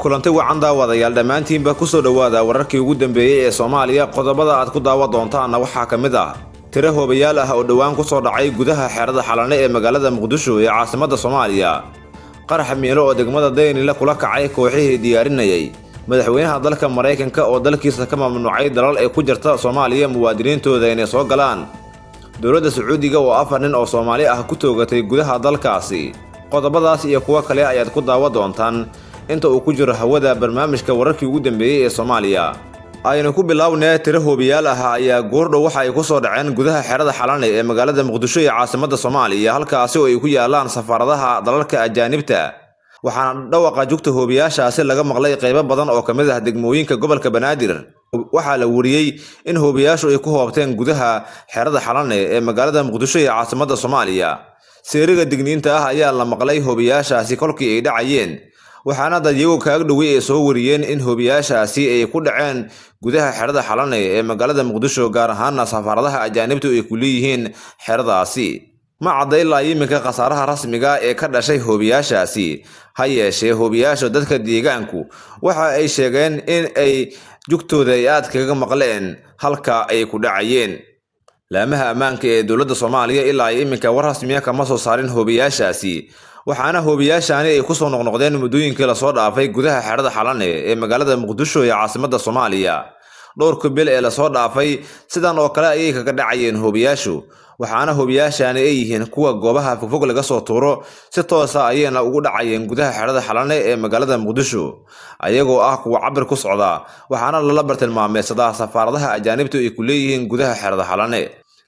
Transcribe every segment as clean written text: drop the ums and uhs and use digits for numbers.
kulanti wacan daawadayaal dhammaantiinba ku soo dhawaada wararkii ugu dambeeyay ee Soomaaliya qodobada aad ku daawa doontaan waxaa kamid ah tiro hoobayaal ah oo dhawaan ku soo dhacay gudaha xeerada xalane ee magaalada Muqdisho ee caasimadda Soomaaliya qarax miino oo degmada Daynila kula kacay kooxihii diyaarinayay madaxweynaha dalka Mareykanka oo dalkiisa ka mamnuucay dalal ay ku jirta Soomaaliya muwaadiniintooda inay soo galaan dowladda Sacuudiga oo 4 nin oo Soomaali ah ku toogatay gudaha dalkaasi qodobadaas iyo kuwa kale ayaad ku daawa doontaan inta uu ku jiro hawada barnaamijka wararkii ugu dambeeyay ee Soomaaliya aynu ku bilownaa tiro hoobayaal ah ayaa goordhow waxa ay ku soo dhaceen gudaha xeerada xalane ee magaalada Muqdisho ee caasimadda Soomaaliya halkaas oo ay ku yaalaan safaaradaha dalalka ajaanibta waxaana dhawaqa joogta hoobayaashaasi laga maqlay qaybo badan oo kamid ah degmooyinka gobolka Banaadir waxaa la wariyay in hoobayaashu ay ku hoobteen gudaha xeerada xalane ee magaalada Muqdisho ee caasimadda Soomaaliya seeriga digniinta ah ayaa la maqlay hoobayaashaasi kolkii ay dhacayeen waxaana dadyow kaaga dhaway ay soo wariyeen in hoobayaashaasi ay ku dhaceen gudaha xeerada xalane ee magaalada Muqdisho gaar ahaan safaaradaha ajaanibtu ay ku leeyihiin xeeradaasi ma caday ilaa iminka khasaaraha rasmiga ee ka dhashay hoobayaashaasi ha yeeshee hoobayaasha dadka deegaanku waxa ay sheegeen in ay jugtooda ay aad kaga maqleen halka ay ku dhacayeen laamaha ammaanka ee dowladda Soomaaliya ilaa iminka war rasmi ah kama soo saarin hoobayaashaasi waxaana hoobayaashaani ay ku soo noqnoqdeen muddooyinkii la soo dhaafay gudaha xeerada xalane ee magaalada Muqdisho ee caasimadda Soomaaliya dhowr bil ee la soo dhaafay sidan oo kale ayay kaga dhacayeen hoobayaashu waxaana hoobayaashaani ay yihiin kuwa goobaha fogfog laga soo tuuro si toos ah ayayna ugu dhacayeen gudaha xeerada xalane ee magaalada Muqdisho ayagoo ah kuwa cabir ku socda waxaana lala bartilmaameedsadaa safaaradaha ajaanibtu ay ku leeyihiin gudaha xeerada xalane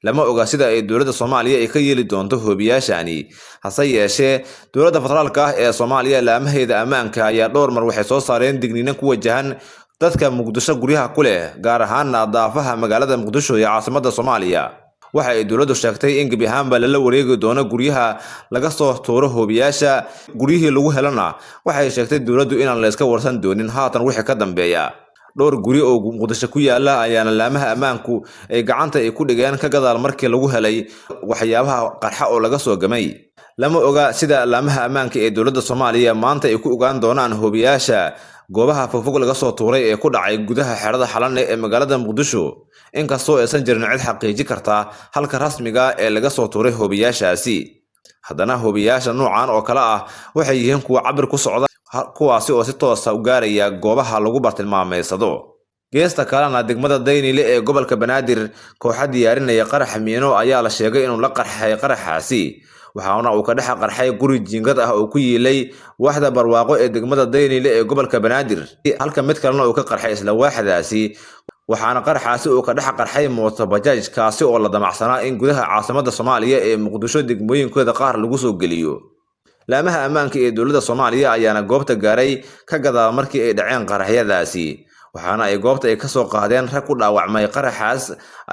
lama oga sida ay dowladda Soomaaliya ay ka yeeli doonto hoobayaashani hase yeeshee dowladda federaalka ah ee Soomaaliya laamaheeda ammaanka ayaa dhowr mar waxay soo saareen digniino ku wajahan dadka Muqdisho guryaha ku leh gaar ahaan daafaha magaalada Muqdisho ee caasimadda Soomaaliya waxa ay dowladdu sheegtay in gabi ahaanba la wareegi doono guryaha laga soo tuuro hoobayaasha guryihii lagu helana waxay sheegtay dowladdu inaan la iska warsan doonin haatan wixii ka dambeeya dhowr guri oo Muqdisho ku yaala ayaana laamaha ammaanku ay gacanta ay ku dhigeen ka gadaal markii lagu helay waxyaabaha qarxa oo laga soo gamay lama oga sida laamaha ammaanka ee dowladda Soomaaliya maanta ay ku ogaan doonaan hoobayaasha goobaha fogfog laga soo tuuray ee ku dhacay gudaha xeerada xalane ee magaalada Muqdisho inkastoo aysan jirin cid xaqiijin karta halka rasmiga ee laga soo tuuray hoobayaashaasi haddana hoobayaasha noocan oo kale ah waxay yihiin kuwa cabir ku socda kuwaasi oo si toos ah u gaaraya goobaha lagu bartilmaameedsado geesta kalena degmada Daynile ee gobolka Banaadir kooxo diyaarinaya qarax miino ayaa la sheegay inuu la qarxay qaraxaasi waxaana uu ka dhex qarxay guri jiingad ah oo ku yiilay waaxda barwaaqo ee degmada Daynile ee gobolka Banaadir halka mid kalena uu ka qarxay isla waaxdaasi waxaana qaraxaasi uu ka dhex qarxay mooto bajaaj kaasi oo la damacsanaa in gudaha caasimadda Soomaaliya ee Muqdisho degmooyinkooda qaar lagu soo geliyo laamaha ammaanka ee dowladda Soomaaliya ayaana goobta gaaray ka gadaal markii ay dhaceen qaraxyadaasi waxaana ay goobta ay ka soo qaadeen rag ku dhaawacmay qaraxaas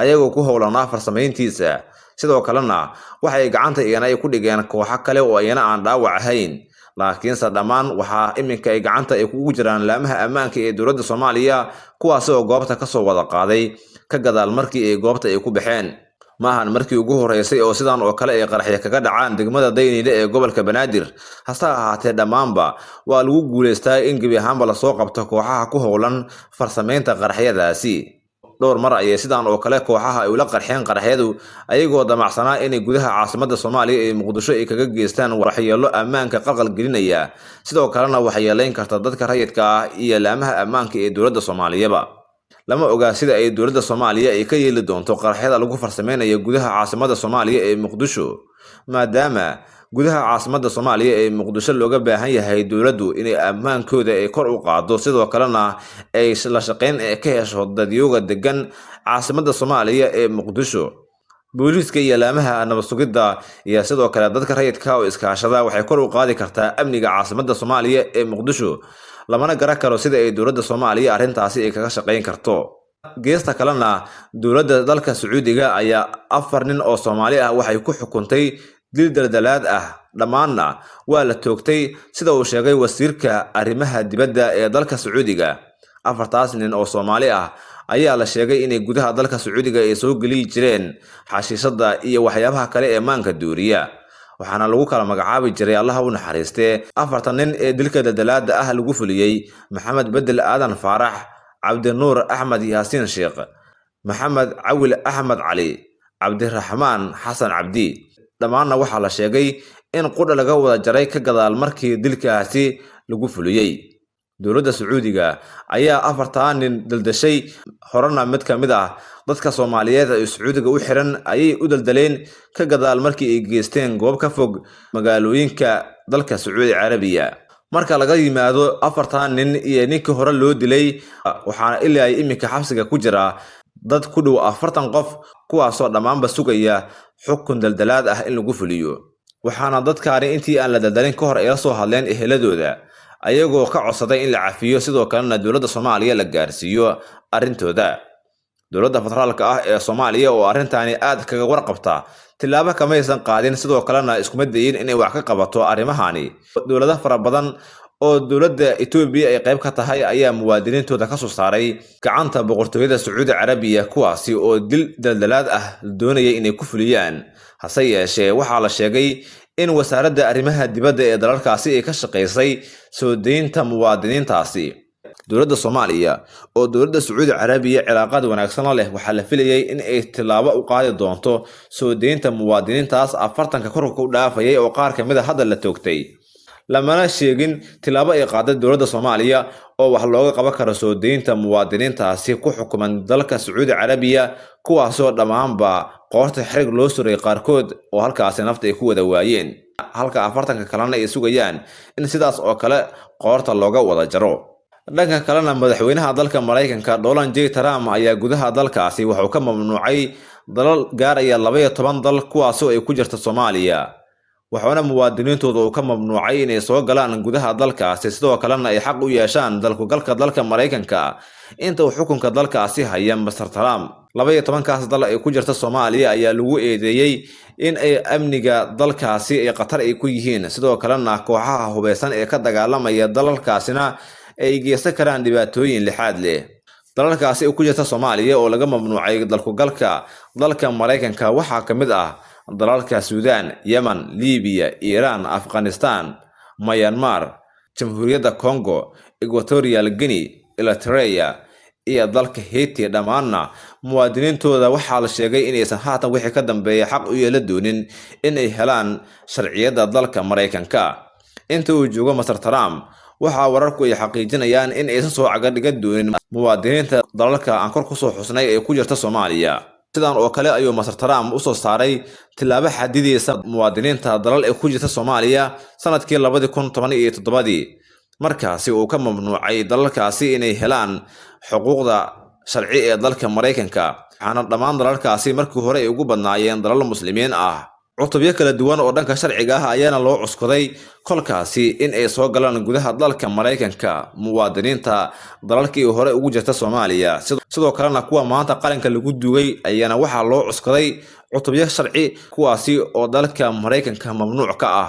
ayagoo ku howlanaa farsameyntiisa sidoo kalena waxay gacanta ay ku dhigeen kooxo kale oo ayna aan dhaawac ahayn laakiinse dhammaan waxa iminka ay gacanta ay ugu jiraan laamaha ammaanka ee dowladda Soomaaliya kuwaas oo goobta ka soo wada qaaday ka gadaal markii ay goobta ay ku baxeen maahan markii ugu horeysay oo sidan oo kale ay qaraxyo kaga dhacaan degmada Daynile ee gobolka Banaadir hasta ahaatee dhamaanba waa lagu guuleystaa in gabi ahaanba la soo qabto kooxaha ku howlan farsameynta qaraxyadaasi dhowr mar ayay sidan oo kale kooxaha ay ula qarxeen qaraxyadu ayagoo damacsanaa inay gudaha caasimadda Soomaaliya ee Muqdisho ay kaga geystaan waxyeello ammaanka qalqal gelinaya sidoo kalena waxyeeleyn karta dadka rayidka ah iyo laamaha ammaanka ee dowladda Soomaaliyaba lama oga sida ay dowladda Soomaaliya ay ka yeeli doonto qaraxyada lagu farsameynayo gudaha caasimadda Soomaaliya ee Muqdisho maadaama gudaha caasimadda Soomaaliya ee Muqdisho looga baahan yahay dowladdu inay ammaankooda ay kor u qaado sidoo kalena ay la shaqeyn ka hesho dadyoga degan caasimadda Soomaaliya ee Muqdisho booliiska iyo laamaha nabad sugidda iyo sidoo kale dadka rayidka oo iskaashada waxay kor u qaadi kartaa amniga caasimadda Soomaaliya ee Muqdisho lamana garan karo sida ay dowladda Soomaaliya arrintaasi ay kaga shaqeyn karto geesta kalena dowladda dalka Sacuudiga ayaa 4 nin oo Soomaali ah waxay ku xukuntay dil daldalaad ah dhamaanna waa la toogtay sida uu sheegay wasiirka arrimaha dibadda ee dalka Sacuudiga 4 nin oo Soomaali ah ayaa la sheegay inay gudaha dalka Sacuudiga ay soo gali jireen xashiishada iyo waxyaabaha kale ee maanka duuriya waxaana lagu kala magacaabi jiray allaha u naxariistee 4 nin ee dilka daldalaada ah lagu fuliyay: maxamed bedel aadan faarax, cabdinuur axmed yaasiin sheekh, maxamed cawil axmed cali, cabdiraxmaan xasan cabdi. dhammaanna waxaa la sheegay in qudha laga wada jaray ka gadaal markii dilkaasi lagu fuliyay. dowladda Sacuudiga ayaa 4 nin daldashay, horena mid ka mid ah dadka Soomaaliyeed ee Sacuudiga u xiran ayay u daldaleen ka gadaal markii ay geysteen goob ka fog magaalooyinka dalka Sacuudi Carabiya. marka laga yimaado 4 nin iyo ninkii hore loo dilay, waxaana ilaa ay iminka xabsiga ku jira dad ku dhow 40 qof, kuwaasoo dhammaanba sugaya xukun daldalaad ah in lagu fuliyo. waxaana dadkaani intii aan la daldalin ka hor ay la soo hadleen eheladooda, ayagoo ka codsaday in la cafiyo, sidoo kalena dowladda Soomaaliya la gaarsiiyo arrintooda. dowladda federaalka ah ee Soomaaliya oo arrintaani aad kaga warqabta, tilaabo kama aysan qaadin, sidoo kalena iskuma dayin inay wax ka qabato arrimahani. dowlado fara badan oo dowladda Itoobiya ay qayb ka tahay ayaa muwaadiniintooda ka soo saaray gacanta boqortooyada Sacuudi Carabiya, kuwaasi oo dil daldalaad ah doonayay inay ku fuliyaan. hase yeeshee waxaa la sheegay in wasaaradda arrimaha dibadda ee dalalkaasi ay ka shaqeysay soo deynta muwaadiniintaasi. dowladda Soomaaliya oo dowladda Sacuudi Carabiya cilaaqad wanaagsan leh, waxaa la filayay in ay tilaabo u qaadi doonto soo deynta muwaadiniintaas 40 korka u dhaafayay oo qaar ka mid ah hadda la toogtay. lamana sheegin tilaabo ay qaaday dowladda Soomaaliya oo wax looga qaban karo soo deynta muwaadiniintaasi ku xukuman dalka Sacuudi Carabiya, kuwaasoo dhammaanba qoorta xiriir loo suray qaarkood oo halkaasi nafta ay ku wada waayeen, halka 40 kalena ay sugayaan in sidaas oo kale qoorta looga wada jaro. dhanka kalena madaxweynaha dalka Mareykanka Donald J. Trump ayaa gudaha dalkaasi wuxuu ka mamnuucay dalal gaaraya 12 dal, kuwaasoo ay ku jirto Soomaaliya. waxaana muwaadiniintooda uu ka mamnuucay inay soo galaan gudaha dalkaasi, sidoo kalena ay xaq u yeeshaan dalku-galka dalka Mareykanka inta uu xukunka dalkaasi haya Mr. Trump. 12kaas dal ay ku jirta Soomaaliya ayaa lagu eedeeyay in ay amniga dalkaasi ay qatar ay ku yihiin, sidoo kalena kooxaha hubeysan ee ka dagaalamaya dalalkaasina ay geysan karaan dhibaatooyin lixaad leh. dalalkaasi ay ku jirta Soomaaliya oo laga mamnuucay dalku-galka dalka Mareykanka waxaa ka mid ah dalalka Suudaan, Yemen, Liibiya, Iiraan, Afghanistan, Myanmar, Jamhuuriyadda Congo, Equatorial Guinea, Eritrea iyo dalka Haiti. dhammaanna muwaadiniintooda waxaa la sheegay inaysan haatan wixii ka dambeeya xaq u yeelan doonin inay helaan sharciyada dalka Mareykanka. inta uu joogo Mr. Trump, waxaa wararku ay xaqiijinayaan in aysan soo caga dhigan doonin muwaadiniinta dalalka aan kor ku soo xusnay ee ku jirta Soomaaliya. sidan oo kale ayuu Mr. Trump u soo saaray tilaabo xadidaysa muwaadiniinta dalal ee ku jirta Soomaaliya sanadkii 2017, markaasi uu ka mamnuucay dalalkaasi inay helaan xuquuqda sharci ee dalka Mareykanka. waxaana dhammaan dalalkaasi markii hore ay ugu badnaayeen dalal muslimiin ah. cutubyo kala duwan oo dhanka sharciga ah ayaana loo cuskaday kolkaasi in ay soo galaan gudaha dalka Mareykanka muwaadiniinta dalalkii hore ugu jirta Soomaaliya. sidoo kalena kuwa maanta qaranka lagu duugay ayaana waxaa loo cuskaday cutubyo sharci kuwaasi oo dalka Mareykanka mamnuuc ka ah.